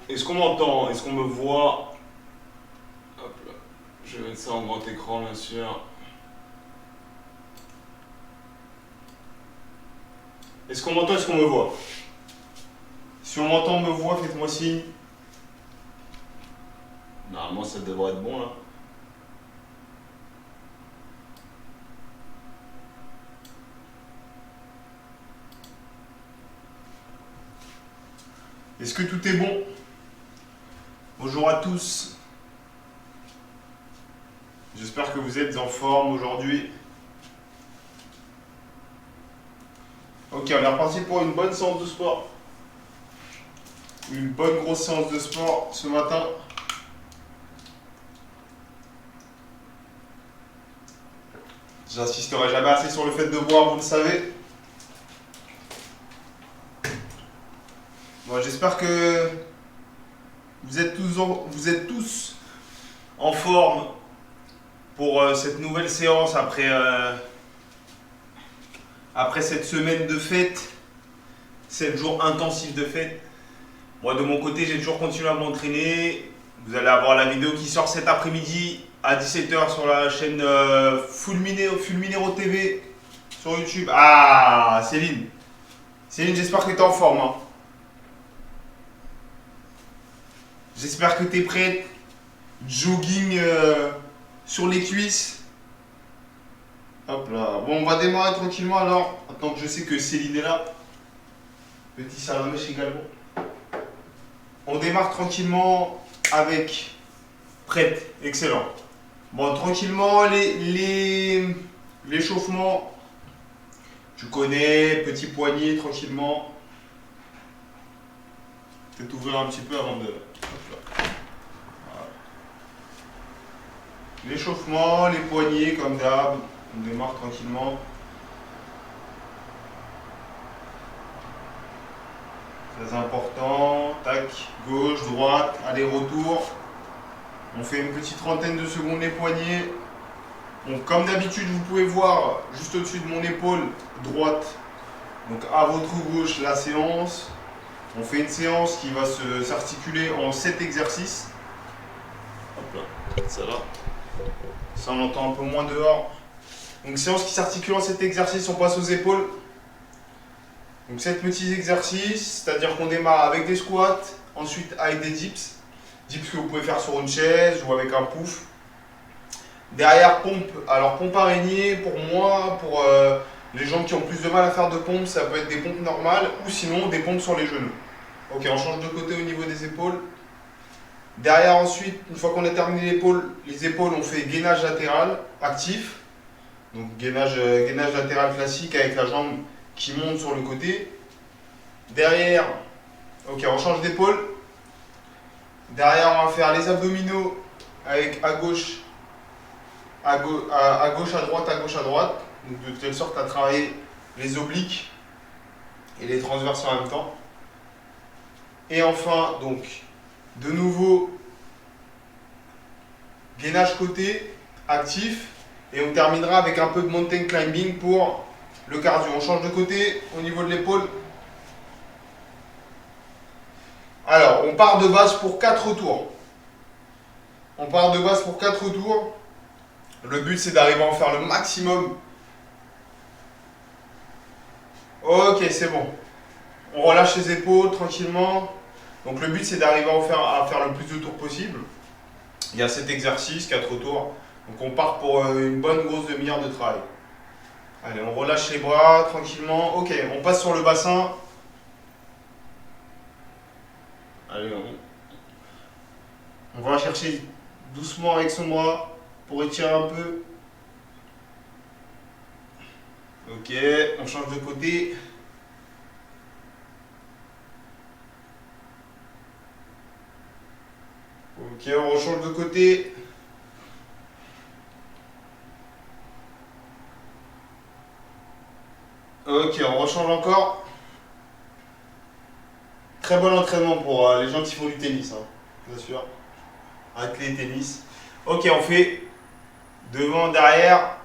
Est-ce qu'on m'entend? Est-ce qu'on me voit? Hop là. Je vais mettre ça en grand écran, bien sûr. Est-ce qu'on m'entend? Est-ce qu'on me voit? Si on m'entend, on me voit, faites-moi signe. Normalement, ça devrait être bon là. Est-ce que tout est bon? Bonjour à tous. J'espère que vous êtes en forme aujourd'hui. Ok, on est reparti pour une bonne séance de sport. Une bonne grosse séance de sport ce matin. J'insisterai jamais assez sur le fait de boire, vous le savez. Bon, j'espère que vous êtes tous en forme pour cette nouvelle séance après cette semaine de fête, 7 jours intensifs de fête. Moi, de mon côté, j'ai toujours continué à m'entraîner. Vous allez avoir la vidéo qui sort cet après-midi à 17h sur la chaîne Fulminero TV sur YouTube. Ah, Céline. Céline, j'espère que tu es en forme, hein. J'espère que tu es prête. Jogging sur les cuisses. Hop là. Bon, on va démarrer tranquillement alors. Attends que je sais que Céline est là. Petit salamèche également. On démarre tranquillement avec prête. Excellent. Bon, tranquillement, l'échauffement. Tu connais, petit poignet, tranquillement. Peut-être ouvrir un petit peu avant de. Hop là. Voilà. L'échauffement, les poignets, comme d'hab. On démarre tranquillement. Très important. Tac, gauche, droite, aller-retour. On fait une petite trentaine de secondes les poignets. Bon, comme d'habitude, vous pouvez voir juste au-dessus de mon épaule droite, donc à votre gauche, la séance. On fait une séance qui va s'articuler en 7 exercices. Hop là, ça va. Ça, on entend un peu moins dehors. Donc, séance qui s'articule en 7 exercices, on passe aux épaules. Donc, 7 petits exercices, c'est-à-dire qu'on démarre avec des squats, ensuite avec des dips. Dips que vous pouvez faire sur une chaise ou avec un pouf. Derrière, pompe. Alors, pompe araignée, pour moi, pour les gens qui ont plus de mal à faire de pompe, ça peut être des pompes normales ou sinon des pompes sur les genoux. Ok, on change de côté au niveau des épaules. Derrière, ensuite, une fois qu'on a terminé les épaules, on fait gainage latéral actif. Donc, gainage latéral classique avec la jambe qui monte sur le côté. Derrière, ok, on change d'épaule. Derrière, on va faire les abdominaux avec à gauche, à gauche, à droite, à gauche, à droite. Donc de telle sorte à travailler les obliques et les transverses en même temps. Et enfin, donc, de nouveau, gainage côté, actif. Et on terminera avec un peu de mountain climbing pour le cardio. On change de côté au niveau de l'épaule. Alors, on part de base pour 4 tours. On part de base pour 4 tours. Le but, c'est d'arriver à en faire le maximum. Ok, c'est bon. On relâche les épaules tranquillement. Donc le but, c'est d'arriver à faire le plus de tours possible. Il y a 7 exercices, 4 tours. Donc on part pour une bonne grosse demi-heure de travail. Allez, on relâche les bras tranquillement. Ok, on passe sur le bassin. Allez, on va chercher doucement avec son bras pour étirer un peu. Ok, on change de côté. Ok, on rechange de côté. Ok, on rechange encore. Très bon entraînement pour les gens qui font du tennis, hein, bien sûr. Athlète tennis. Ok, on fait devant, derrière.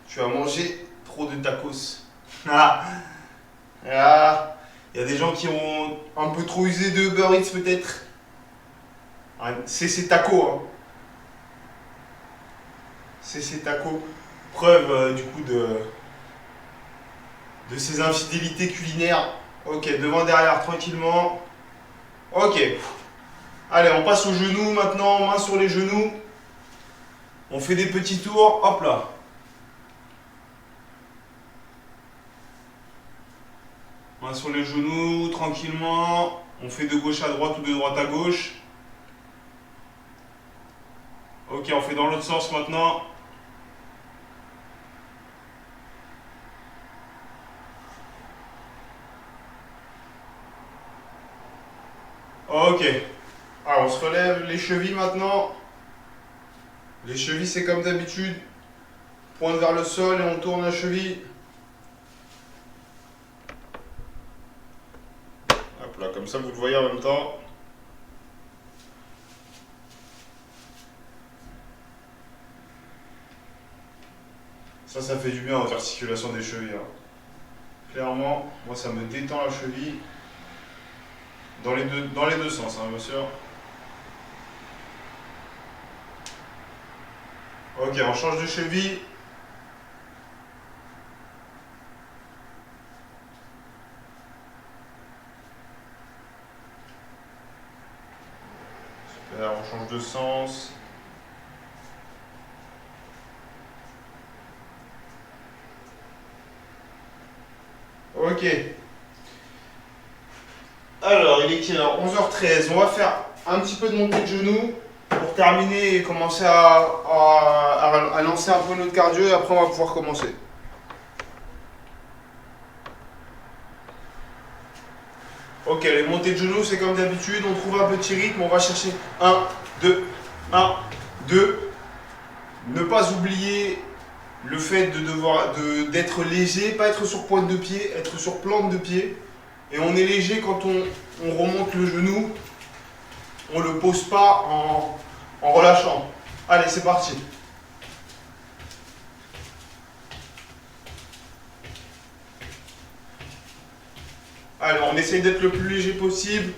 Tu as mangé trop de tacos. Ah, ah. Il y a des gens qui ont un peu trop usé de Uber Eats peut-être. C'est taco. Hein. C'est taco. Preuve du coup de ces infidélités culinaires. Ok, devant, derrière, tranquillement. Ok. Allez, on passe aux genoux maintenant, main sur les genoux. On fait des petits tours, hop là. Main sur les genoux, tranquillement. On fait de gauche à droite ou de droite à gauche. Ok, on fait dans l'autre sens maintenant. Ok. Alors, on se relève les chevilles maintenant. Les chevilles, c'est comme d'habitude. Pointe vers le sol et on tourne la cheville. Hop là, comme ça vous le voyez en même temps. Ça fait du bien aux articulations des chevilles. Hein. Clairement, moi ça me détend la cheville. Dans les deux sens, hein, bien sûr. Ok, on change de cheville. Super, on change de sens. Ok. Alors, il est quelle heure? 11h13. On va faire un petit peu de montée de genoux pour terminer et commencer à lancer un peu notre cardio et après on va pouvoir commencer. Ok, les montées de genoux, c'est comme d'habitude, on trouve un petit rythme, on va chercher 1, 2, 1, 2. Ne pas oublier le fait d'être léger, pas être sur pointe de pied, être sur plante de pied. Et on est léger quand on remonte le genou, on ne le pose pas en relâchant. Allez, c'est parti. Alors, on essaye d'être le plus léger possible.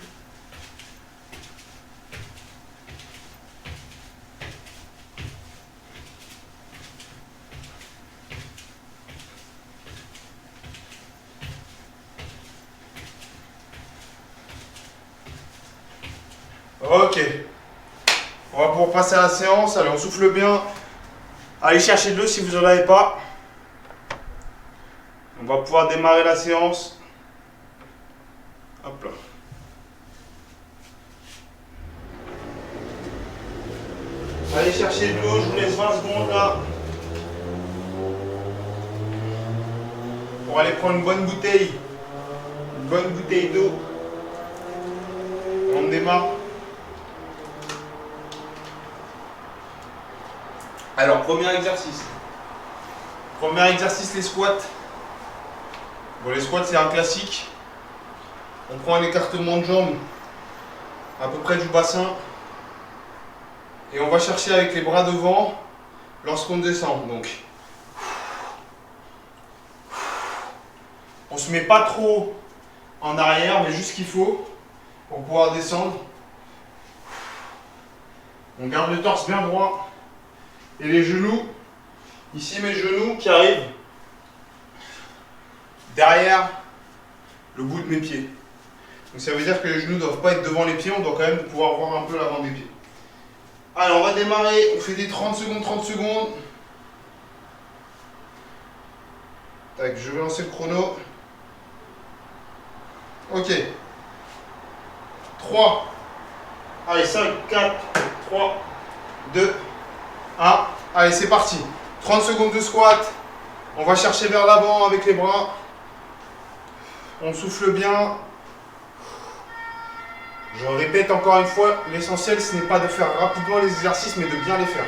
Ok. On va pouvoir passer à la séance. Allez, on souffle bien. Allez chercher de l'eau si vous n'en avez pas. On va pouvoir démarrer la séance. Hop là. Allez chercher de l'eau, je vous laisse 20 secondes là. Pour aller prendre une bonne bouteille. Une bonne bouteille d'eau. On démarre. Alors, premier exercice. Premier exercice, les squats. Bon, les squats, c'est un classique. On prend un écartement de jambes à peu près du bassin. Et on va chercher avec les bras devant lorsqu'on descend. Donc, on ne se met pas trop en arrière, mais juste ce qu'il faut pour pouvoir descendre. On garde le torse bien droit. Et les genoux, ici mes genoux qui arrivent derrière le bout de mes pieds. Donc ça veut dire que les genoux ne doivent pas être devant les pieds, on doit quand même pouvoir voir un peu l'avant des pieds. Alors on va démarrer, on fait des 30 secondes, 30 secondes. Tac, je vais lancer le chrono. Ok. 3. Allez, 5, 4, 3, 2, 1. Allez, c'est parti. 30 secondes de squat. On va chercher vers l'avant avec les bras. On souffle bien. Je répète encore une fois, l'essentiel ce n'est pas de faire rapidement les exercices, mais de bien les faire.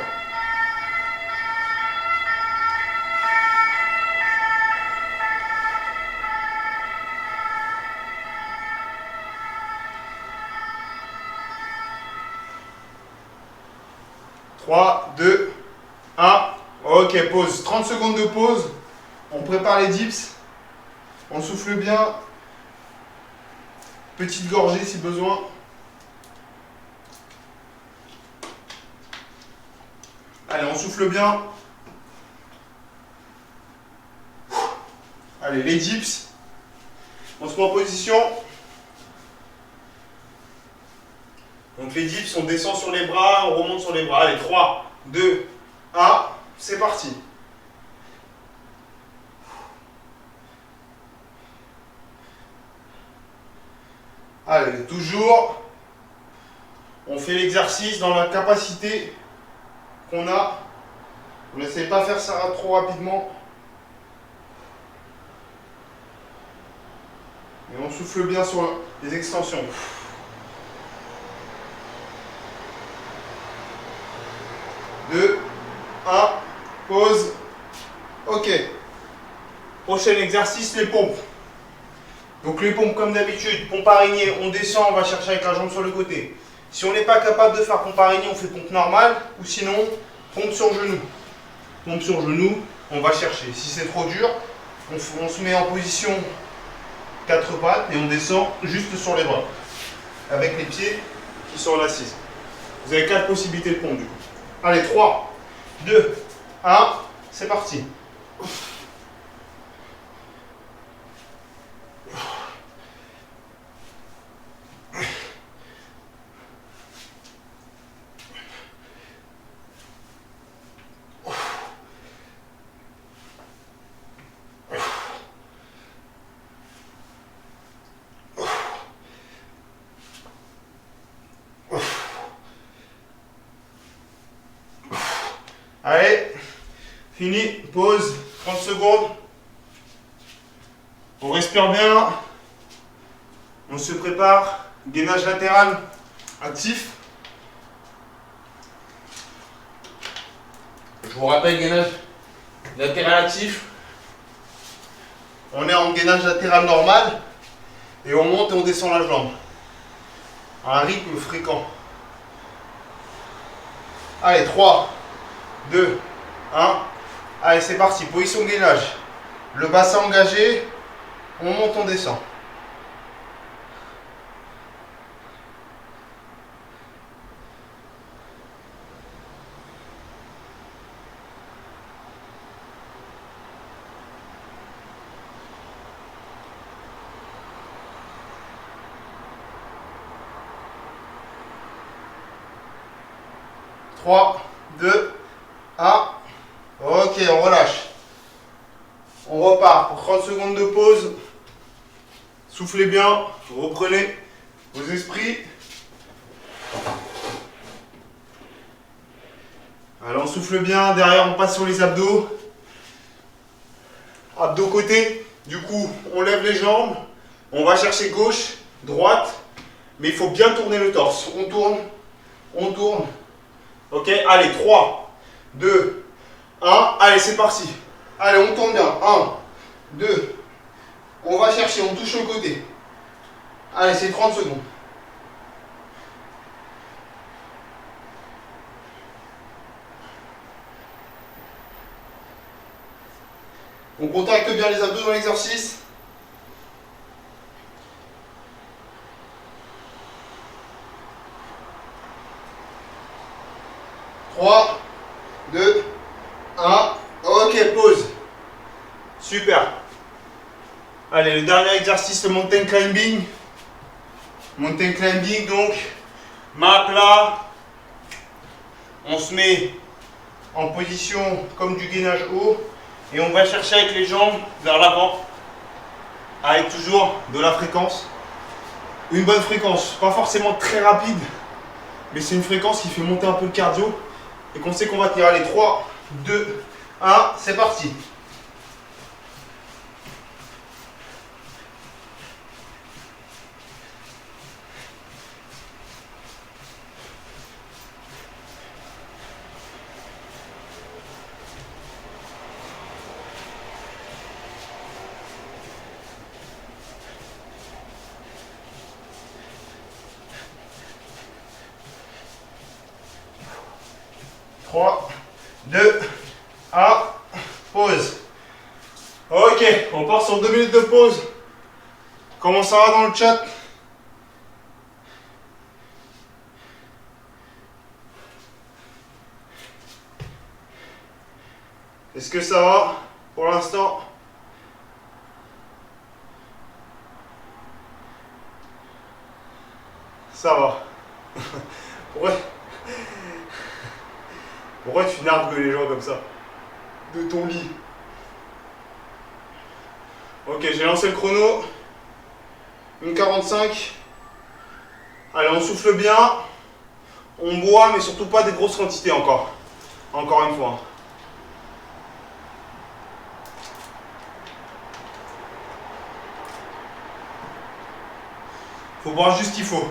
Trois, 2, 1. Ok, pause. 30 secondes de pause. On prépare les dips. On souffle bien. petite gorgée si besoin. Allez, on souffle bien. Allez, les dips. On se met en position. Donc les dips, on descend sur les bras, on remonte sur les bras. Allez, 3, 2, 1, c'est parti. Allez, toujours, on fait l'exercice dans la capacité qu'on a. On n'essaie pas de faire ça trop rapidement. Et on souffle bien sur les extensions. 2, 1, pause. Ok. Prochain exercice, les pompes. Donc les pompes comme d'habitude, pompe araignée, on descend, on va chercher avec la jambe sur le côté. Si on n'est pas capable de faire pompe araignée, on fait pompe normale, ou sinon pompe sur genou. Pompe sur genou, on va chercher. Si c'est trop dur, on se met en position 4 pattes et on descend juste sur les bras. Avec les pieds qui sont en assise. Vous avez 4 possibilités de pompe du coup. Allez, 3, 2, 1, c'est parti. Allez, fini, pause, 30 secondes. On respire bien. On se prépare. Gainage latéral actif. Je vous rappelle, gainage latéral actif. On est en gainage latéral normal. Et on monte et on descend la jambe. À un rythme fréquent. Allez, 3, 2, 1. Allez, c'est parti. Position de gainage. Le bassin engagé. On monte, on descend. Trois, 2, 1. Ok, on relâche. On repart pour 30 secondes de pause. Soufflez bien, reprenez vos esprits. Alors on souffle bien, derrière on passe sur les abdos. Abdos côté, du coup on lève les jambes. On va chercher gauche, droite. Mais il faut bien tourner le torse. On tourne, on tourne. Ok, allez, 3, 2, 1. Allez, c'est parti. Allez, on tourne bien. 1, 2. On va chercher, on touche le côté. Allez, c'est 30 secondes. On contracte bien les abdos dans l'exercice. Trois, 2, 1. Ok, pause. Super. Allez, le dernier exercice, le mountain climbing. Mountain climbing, donc, main à plat. On se met en position comme du gainage haut. Et on va chercher avec les jambes vers l'avant. Avec toujours de la fréquence. Une bonne fréquence, pas forcément très rapide. Mais c'est une fréquence qui fait monter un peu le cardio. Et qu'on sait qu'on va tenir. Allez, 3, 2, 1, c'est parti. Trois, 2, 1, pause. Ok, on part sur 2 minutes de pause. Comment ça va dans le chat? Est-ce que ça va pour l'instant? Ça va. Pourquoi tu nargues les gens comme ça? De ton lit. Ok, j'ai lancé le chrono. 1,45. Allez, on souffle bien. On boit, mais surtout pas des grosses quantités encore. Encore une fois. Faut boire juste ce qu'il faut.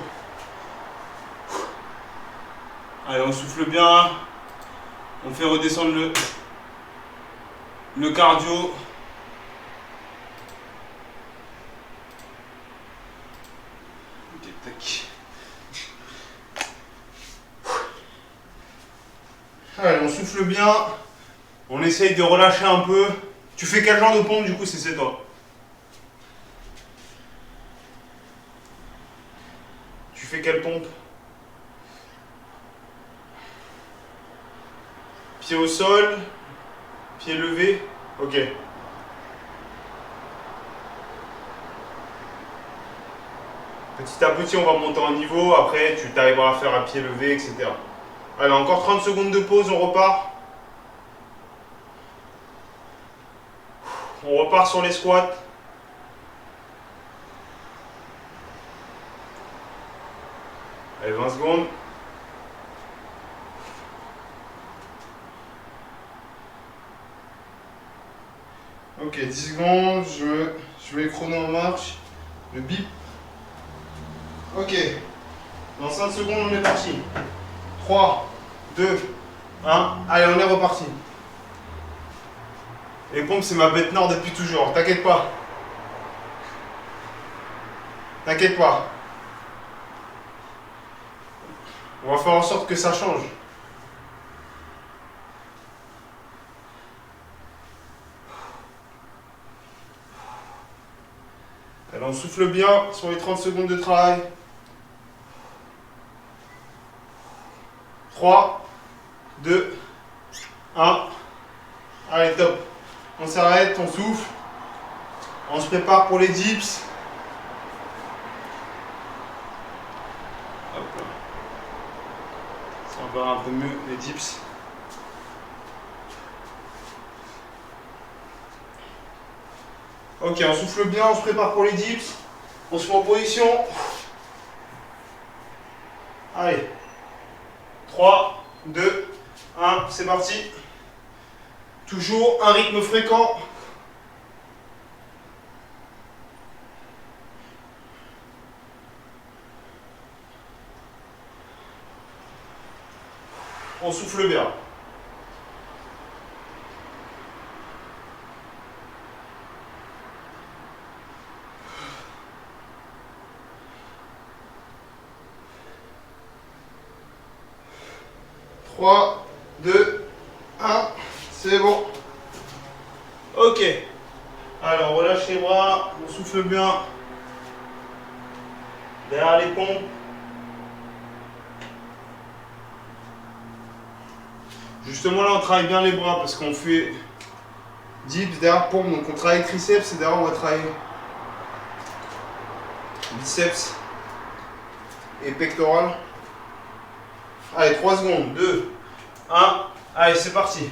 Allez, on souffle bien. On fait redescendre le cardio. Ok, tac. Allez, on souffle bien. On essaye de relâcher un peu. Tu fais quel genre de pompe du coup, c'est toi? Tu fais quelle pompe? Pied au sol, pied levé. Ok. Petit à petit, on va monter en niveau. Après, tu t'arriveras à faire à pied levé, etc. Allez, encore 30 secondes de pause, on repart. On repart sur les squats. Allez, 20 secondes. Ok, 10 secondes, je mets le chrono en marche. Le bip. Ok. Dans 5 secondes, on est parti. 3, 2, 1. Allez, on est reparti. Les pompes, c'est ma bête noire depuis toujours. T'inquiète pas. T'inquiète pas. On va faire en sorte que ça change. Alors on souffle bien sur les 30 secondes de travail. 3, 2, 1. Allez, top. On s'arrête, on souffle. On se prépare pour les dips. Hop là. Ça va un peu mieux les dips. Ok, on souffle bien, on se prépare pour les dips. On se met en position. Allez. 3, 2, 1, c'est parti. Toujours un rythme fréquent. On souffle bien. Trois, 2, 1, c'est bon. Ok. Alors, on relâche les bras, on souffle bien. Derrière les pompes. Justement là, on travaille bien les bras parce qu'on fait dips, derrière pompe. Donc on travaille triceps et derrière on va travailler biceps et pectoral. Allez, 3 secondes, 2, 1. Allez, c'est parti.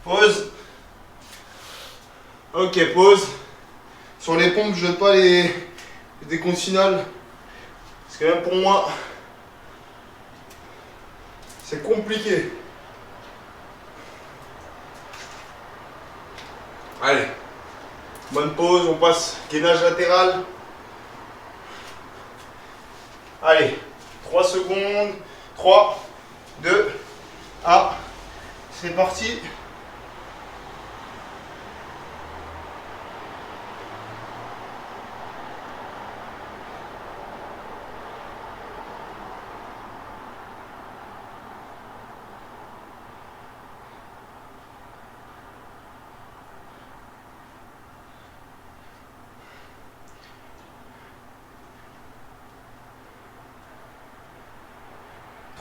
Pause. Ok, pause. Sur les pompes, je ne jette pas les décomptes finales. Parce que même pour moi, c'est compliqué. Allez. Bonne pause, on passe gainage latéral. Allez. 3 secondes. 3, 2, 1. C'est parti.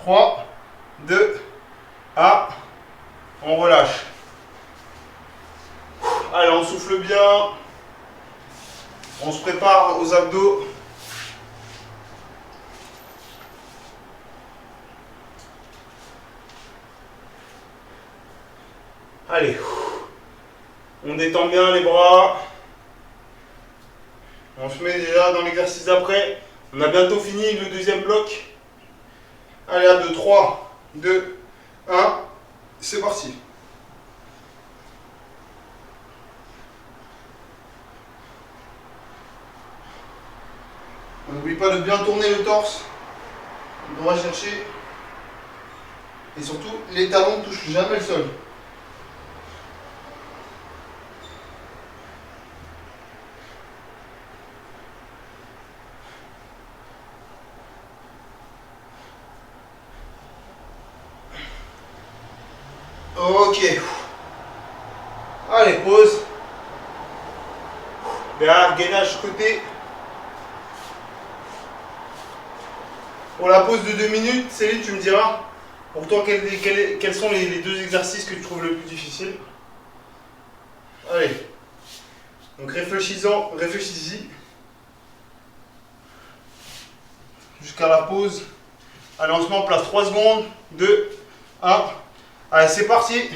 3, 2, 1. On relâche. Allez, on souffle bien. On se prépare aux abdos. Allez. On détend bien les bras. On se met déjà dans l'exercice d'après. On a bientôt fini le deuxième bloc. Allez, à 2, 3, 2, 1. C'est parti. N'oublie pas de bien tourner le torse. On doit chercher. Et surtout, les talons ne touchent jamais le sol. Ok. Allez, pause. Derrière, gainage côté. Pour la pause de 2 minutes, Céline, tu me diras, pour toi, quels sont les 2 exercices que tu trouves le plus difficiles? Allez. Donc réfléchis-y. Jusqu'à la pause. Allez, on se met en place. 3 secondes. 2, 1. Allez, c'est parti.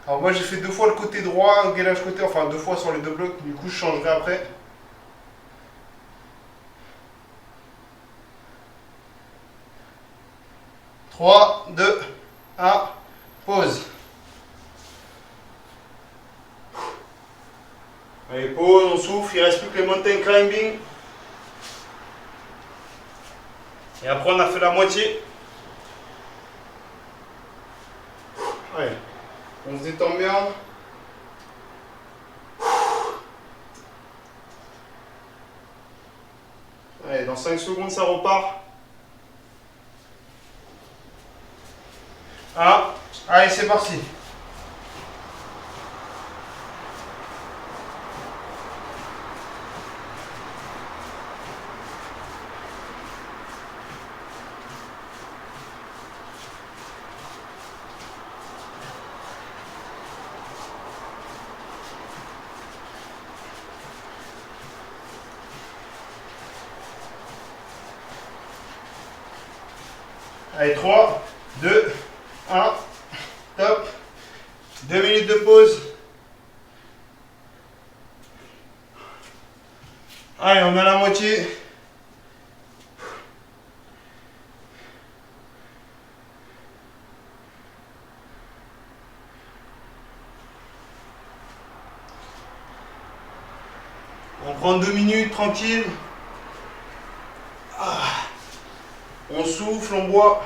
Alors moi j'ai fait 2 fois le côté droit, gainage côté, enfin 2 fois sur les 2 blocs, du coup je changerai après. « 3, 2, 1, pause. Allez, pause, on souffle, il ne reste plus que les mountain climbing. Et après on a fait la moitié. Allez, on se détend bien. Allez, dans 5 secondes ça repart. 1, allez c'est parti. Allez, 3, 2, 1, top. 2 minutes de pause. Allez, on a la moitié. On prend 2 minutes tranquille. On souffle, on boit.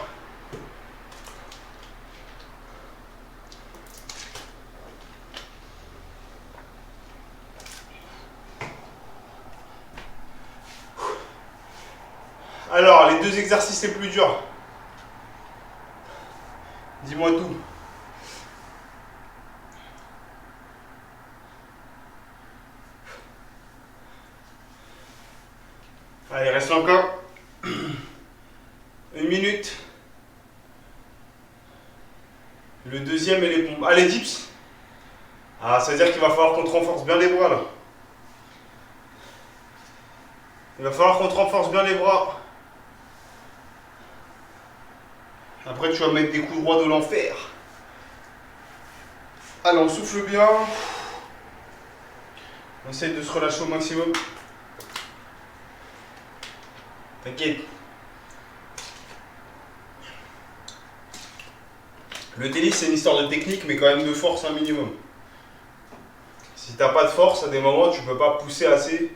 Alors, les 2 exercices les plus durs. Dis-moi tout. Allez, reste encore 1 minute. Le deuxième et les pompes. Allez, dips. Ah, ça veut dire qu'il va falloir qu'on te renforce bien les bras là. Il va falloir qu'on te renforce bien les bras. Après, tu vas mettre des coups droits de l'enfer. Allez, on souffle bien. On essaye de se relâcher au maximum. T'inquiète. Le tennis, c'est une histoire de technique, mais quand même de force un minimum. Si t'as pas de force, à des moments, tu peux pas pousser assez.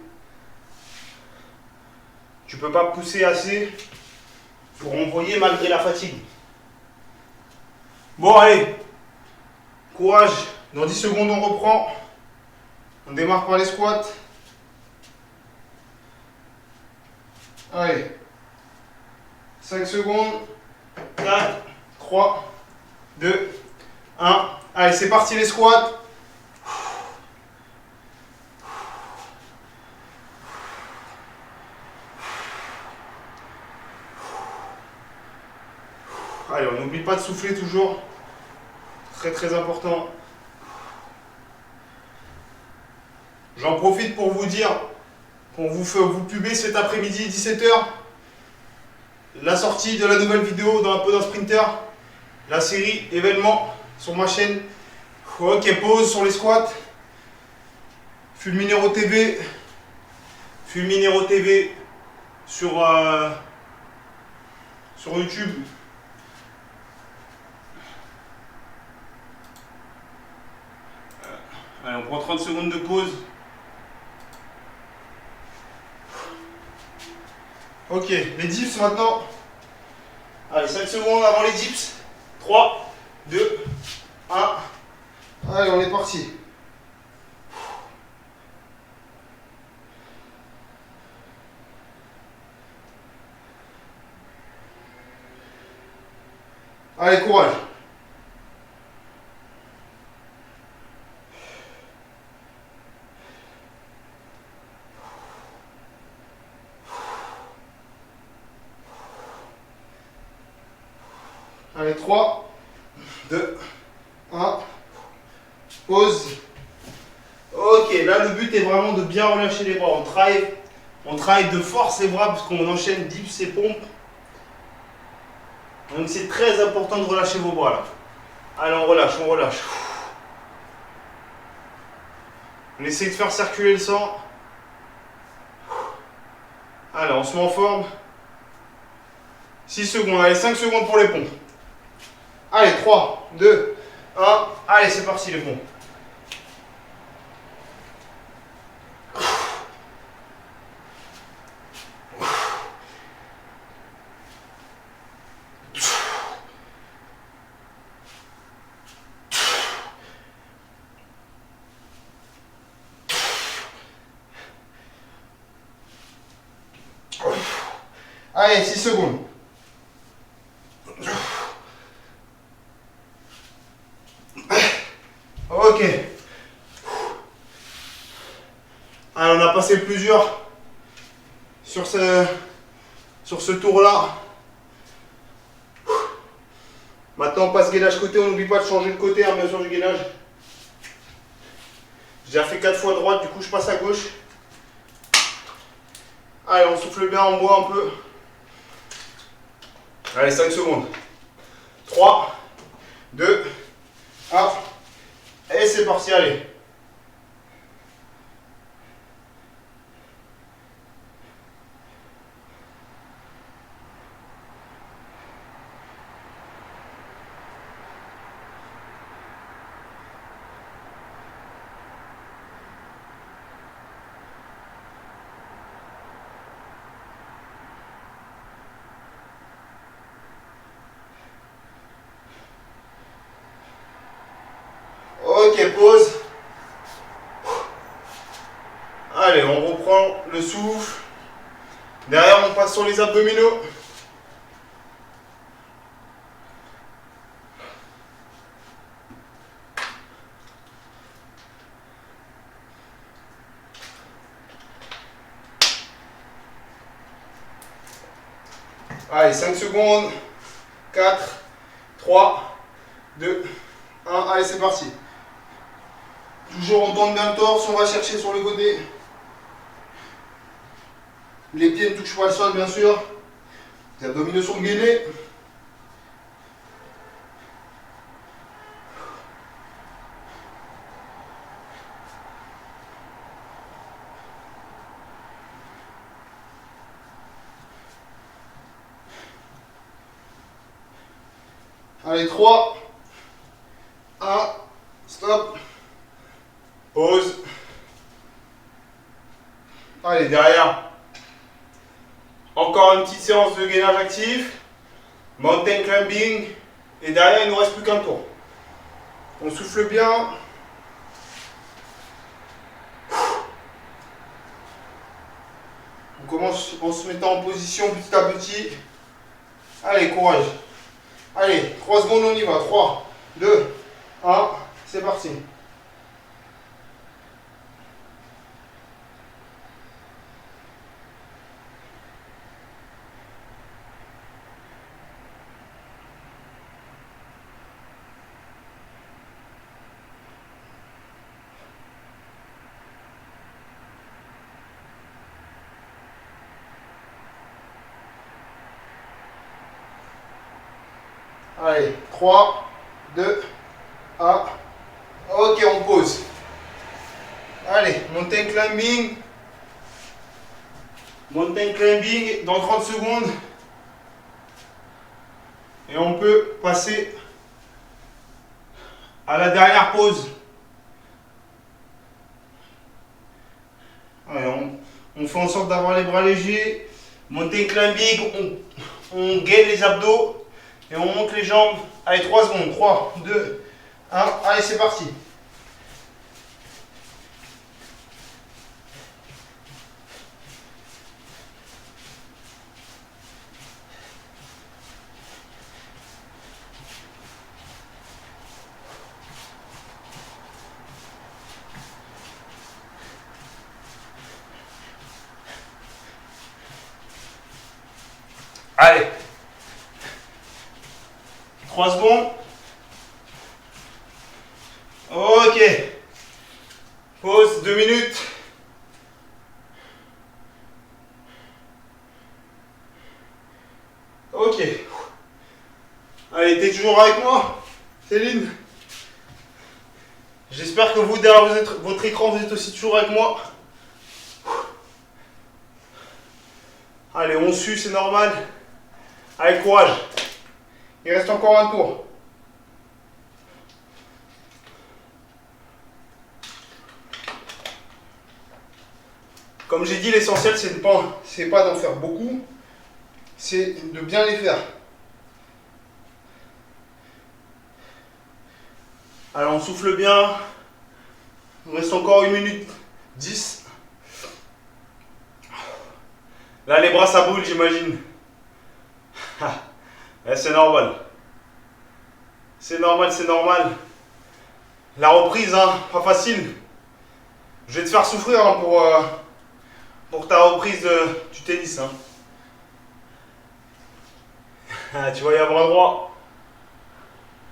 Tu peux pas pousser assez pour envoyer malgré la fatigue. Bon, allez. Courage. Dans 10 secondes, on reprend. On démarre par les squats. Allez. 5 secondes. 4, 3, 2, 1. Allez, c'est parti les squats. Allez, on n'oublie pas de souffler toujours. Très très important. J'en profite pour vous dire, pour vous puber cet après-midi 17 h, la sortie de la nouvelle vidéo dans un peu d'un sprinter, la série événement sur ma chaîne. Ok, pause sur les squats. Fulminero TV. Fulminero TV sur YouTube. Allez, on prend 30 secondes de pause. Ok, les dips maintenant. Allez, 5 secondes avant les dips. 3, 2, 1. Allez, on est parti. Allez, courage. Allez, 3, 2, 1. Pause. Ok, là le but est vraiment de bien relâcher les bras. On travaille de force les bras parce qu'on enchaîne dips et pompes. Donc c'est très important de relâcher vos bras là. Allez, on relâche, on relâche. On essaie de faire circuler le sang. Allez, on se met en forme. 6 secondes, allez, 5 secondes pour les pompes. Allez, 3, 2, 1. Allez, c'est parti les pompes. Allez, 6 secondes. Ok. Alors, on a passé plusieurs sur ce tour-là. Maintenant, on passe gainage côté. On n'oublie pas de changer de côté, hein, bien sûr, du gainage. J'ai déjà fait 4 fois droite, du coup, je passe à gauche. Allez, on souffle bien, on boit un peu. Allez, 5 secondes. 3, 2, 1. Et c'est parti, allez. Ok, pause. Allez, on reprend le souffle. Derrière, on passe sur les abdominaux. Allez, 5 secondes. 4, 3, 2, 1. Allez, c'est parti. Toujours on tourne bien le torse, on va chercher sur le côté. Les pieds ne touchent pas le sol, bien sûr. Les abdominaux sont gainés. Allez, 3, 1, stop. Pause. Allez, derrière. Encore une petite séance de gainage actif. Mountain climbing. Et derrière, il ne nous reste plus qu'un tour. On souffle bien. On commence en se mettant en position petit à petit. Allez, courage. Allez, 3 secondes, on y va. 3, 2, 1, c'est parti. Allez, 3, 2, 1. Ok, on pose. Allez, mountain climbing. Mountain climbing dans 30 secondes. Et on peut passer à la dernière pause. Allez, on fait en sorte d'avoir les bras légers. Mountain climbing, on gaine les abdos. Et on monte les jambes. Allez, 3 secondes. 3, 2, 1. Allez, c'est parti. Allez. 3 secondes. Ok. Pause, 2 minutes. Ok. Allez, t'es toujours avec moi, Céline? J'espère que vous, derrière votre écran, vous êtes aussi toujours avec moi. Allez, on sue, c'est normal. Allez, courage. Il reste encore un tour. Comme j'ai dit, l'essentiel, c'est pas d'en faire beaucoup, c'est de bien les faire. Alors, on souffle bien. Il nous reste encore 1 minute 10. Là, les bras, ça boule, j'imagine. C'est normal. C'est normal, c'est normal. La reprise, hein, pas facile. Je vais te faire souffrir hein, pour ta reprise du tennis. Hein. Tu vas y avoir un droit.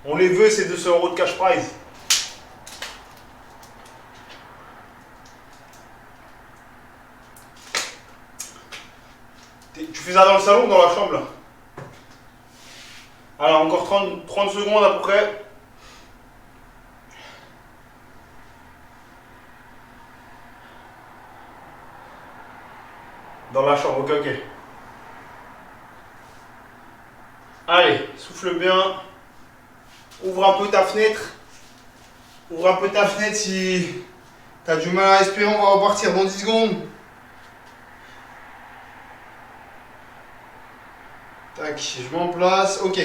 On les veut, ces 200 € de cash prize. Tu fais ça dans le salon ou dans la chambre là? Alors encore 30 secondes à peu près. Dans la chambre, ok, ok. Allez, souffle bien. Ouvre un peu ta fenêtre. Ouvre un peu ta fenêtre si tu as du mal à respirer. On va repartir dans 10 secondes. Tac, je mets en place. Ok.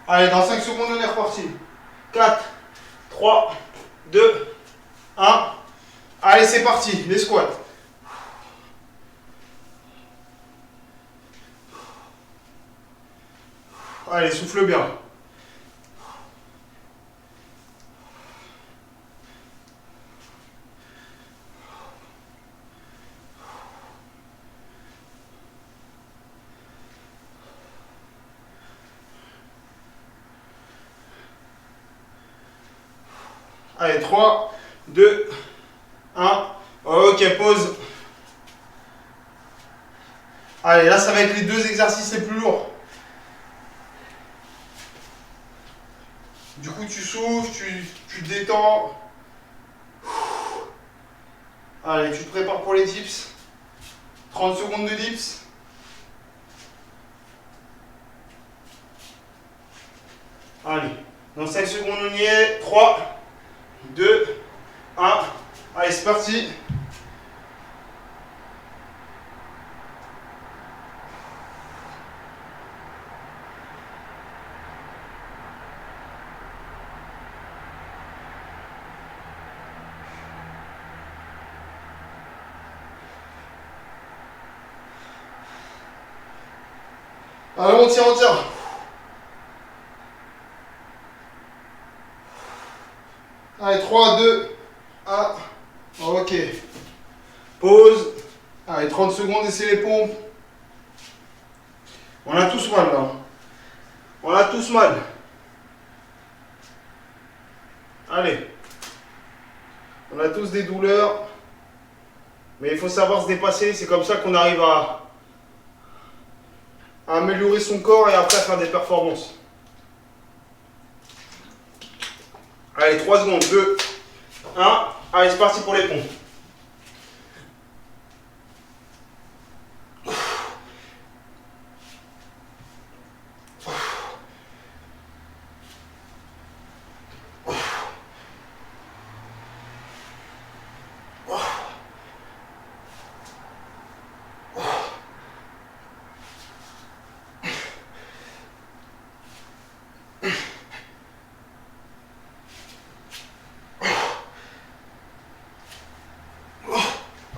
Allez, dans 5 secondes, on est reparti. 4, 3, 2, 1. Allez, c'est parti. Les squats. Allez, souffle bien. Allez, 3, 2, 1. Ok, pause. Allez, là, ça va être les 2 exercices les plus lourds. Du coup, tu souffles, tu te détends. Allez, tu te prépares pour les dips. 30 secondes de dips. Allez, dans 5 secondes, on y est. 3, 2, 1. Allez, c'est parti. Allez, on tire, on tire. Allez, 3, 2, 1. Ok. Pause. Allez, 30 secondes et c'est les pompes. On a tous mal là. On a tous mal. Allez. On a tous des douleurs. Mais il faut savoir se dépasser. C'est comme ça qu'on arrive à améliorer son corps et après à faire des performances. Allez, 3 secondes. 2, 1. Allez, c'est parti pour les pompes.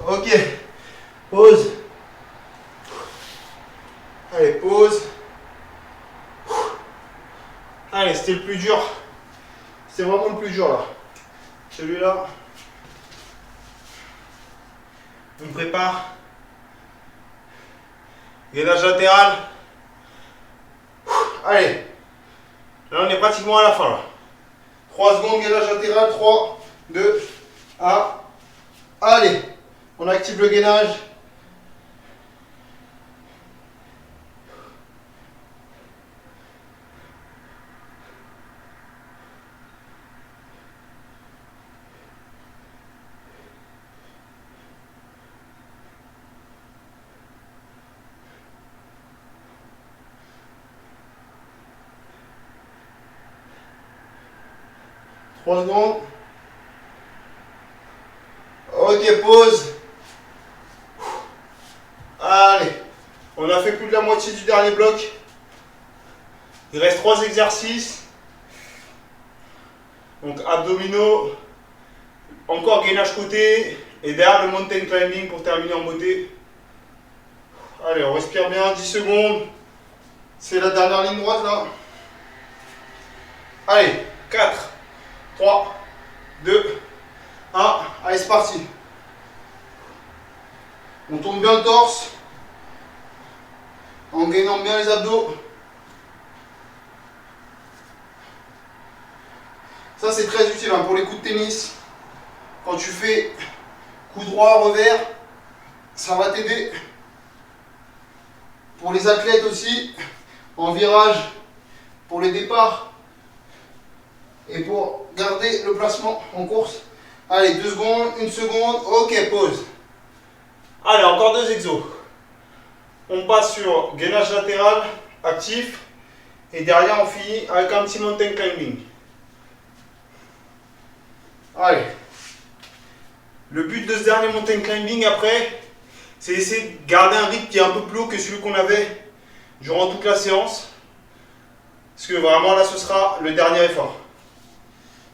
Ok, pause. Allez, pause. Allez, c'était le plus dur. C'est vraiment le plus dur là. Celui-là. On prépare. Gainage latéral. Allez. Là, on est pratiquement à la fin là. 3 secondes, gainage latéral. 3, 2, 1. Allez. On active le gainage. Trois secondes. Ok, pause. Allez, on a fait plus de la moitié du dernier bloc. Il reste 3 exercices. Donc abdominaux, encore gainage côté et derrière le mountain climbing pour terminer en beauté. Allez, on respire bien, 10 secondes. C'est la dernière ligne droite là. Allez, 4, 3, 2, 1. Allez, c'est parti. On tourne bien le torse en gainant bien les abdos. Ça c'est très utile hein, pour les coups de tennis. Quand tu fais coup droit, revers, ça va t'aider. Pour les athlètes aussi, en virage, pour les départs et pour garder le placement en course. Allez, 2 secondes, 1 seconde, ok, pause. Allez, encore 2 exos. On passe sur gainage latéral actif et derrière on finit avec un petit mountain climbing. Allez. Le but de ce dernier mountain climbing après, c'est essayer de garder un rythme qui est un peu plus haut que celui qu'on avait durant toute la séance. Parce que vraiment là ce sera le dernier effort.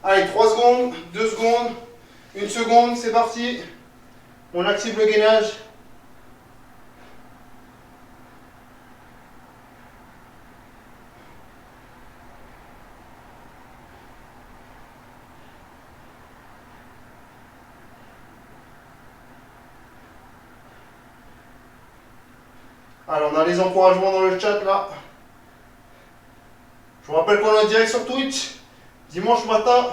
Allez, 3 secondes, 2 secondes, 1 seconde, c'est parti. On active le gainage. Alors on a les encouragements dans le chat là. Je vous rappelle qu'on est en direct sur Twitch. Dimanche matin.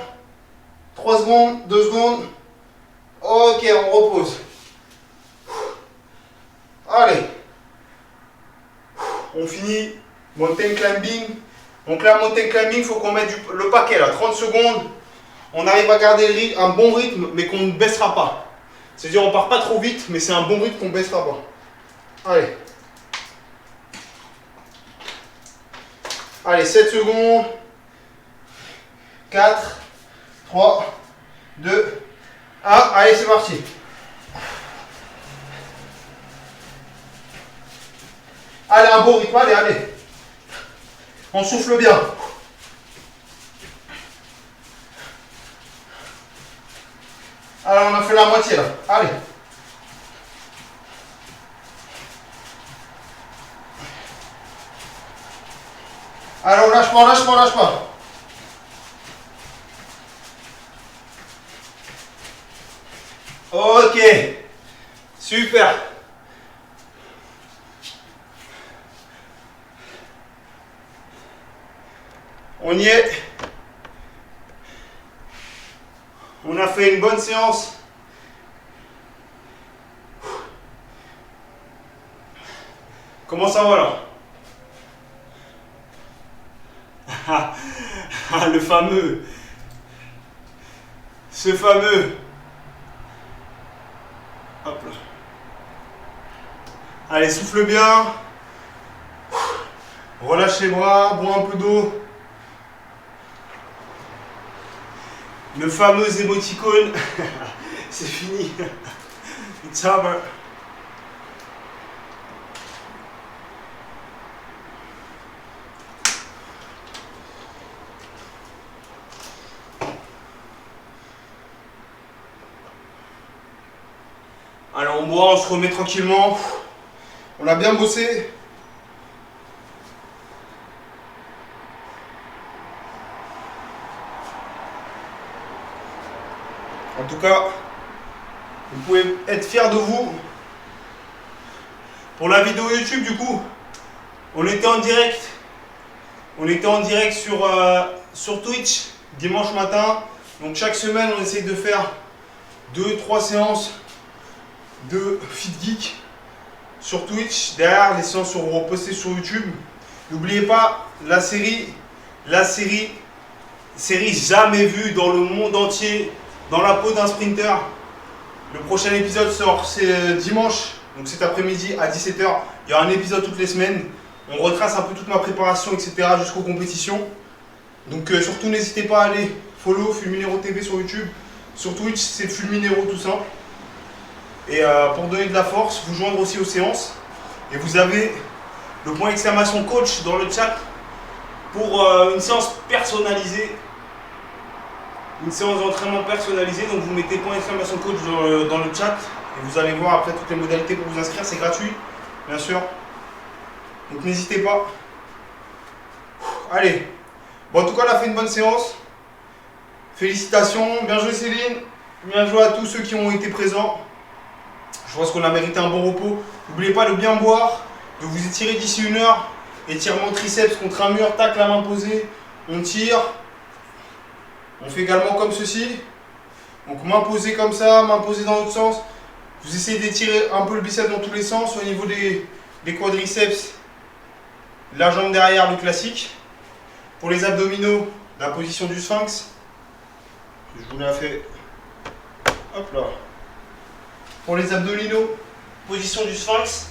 3 secondes, 2 secondes. Ok, on repose. Allez. On finit mountain climbing. Donc là, mountain climbing, il faut qu'on mette le paquet là. 30 secondes. On arrive à garder un bon rythme, mais qu'on ne baissera pas. C'est-à-dire on part pas trop vite, mais c'est un bon rythme qu'on ne baissera pas. Allez. Allez, 7 secondes. 4, 3, 2, 1. Allez, c'est parti. Allez, un beau rythme. Allez, allez. On souffle bien. Alors, on a fait la moitié là. Allez. Alors, lâche pas, lâche pas, lâche pas. Super. On y est. On a fait une bonne séance. Comment ça va là? Le fameux. Ce fameux. Hop là. Allez, souffle bien. Relâche les bras, bois un peu d'eau. Le fameux émoticône. C'est fini. It's over. Alors on boit, on se remet tranquillement. On a bien bossé. En tout cas, vous pouvez être fiers de vous. Pour la vidéo YouTube, du coup, on était en direct. On était en direct sur Twitch dimanche matin. Donc chaque semaine, on essaye de faire 2-3 séances de Fit Geek sur Twitch. Derrière, les séances seront repostées sur YouTube. N'oubliez pas la série jamais vue dans le monde entier, dans la peau d'un sprinter. Le prochain épisode sort dimanche, donc cet après-midi à 17 h. Il y aura un épisode toutes les semaines. On retrace un peu toute ma préparation, etc. jusqu'aux compétitions. Donc surtout n'hésitez pas à aller follow Fulminero TV sur YouTube. Sur Twitch, c'est Fulminero tout simple. Et pour donner de la force, vous joindre aussi aux séances. Et vous avez le point exclamation coach dans le chat pour une séance personnalisée. Une séance d'entraînement personnalisée. Donc vous mettez point exclamation coach dans le chat. Et vous allez voir après toutes les modalités pour vous inscrire. C'est gratuit, bien sûr. Donc n'hésitez pas. Allez. Bon, en tout cas, on a fait une bonne séance. Félicitations. Bien joué Céline. Bien joué à tous ceux qui ont été présents. Je pense qu'on a mérité un bon repos. N'oubliez pas de bien boire, de vous étirer d'ici 1 heure. Étirement triceps contre un mur, tac, la main posée. On tire. On fait également comme ceci. Donc main posée comme ça, main posée dans l'autre sens. Vous essayez d'étirer un peu le biceps dans tous les sens. Au niveau des quadriceps, la jambe derrière, le classique. Pour les abdominaux, la position du sphinx. Je vous l'ai fait. Hop là. Pour les abdominaux, position du sphinx.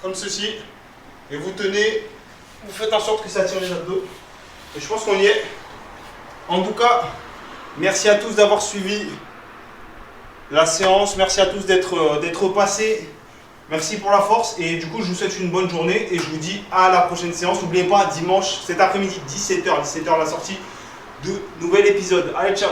Comme ceci. Et vous tenez, vous faites en sorte que ça tire les abdos. Et je pense qu'on y est. En tout cas, merci à tous d'avoir suivi la séance. Merci à tous d'être passés. Merci pour la force. Et du coup, je vous souhaite une bonne journée. Et je vous dis à la prochaine séance. N'oubliez pas, dimanche, cet après-midi, 17 h la sortie de nouvel épisode. Allez, ciao!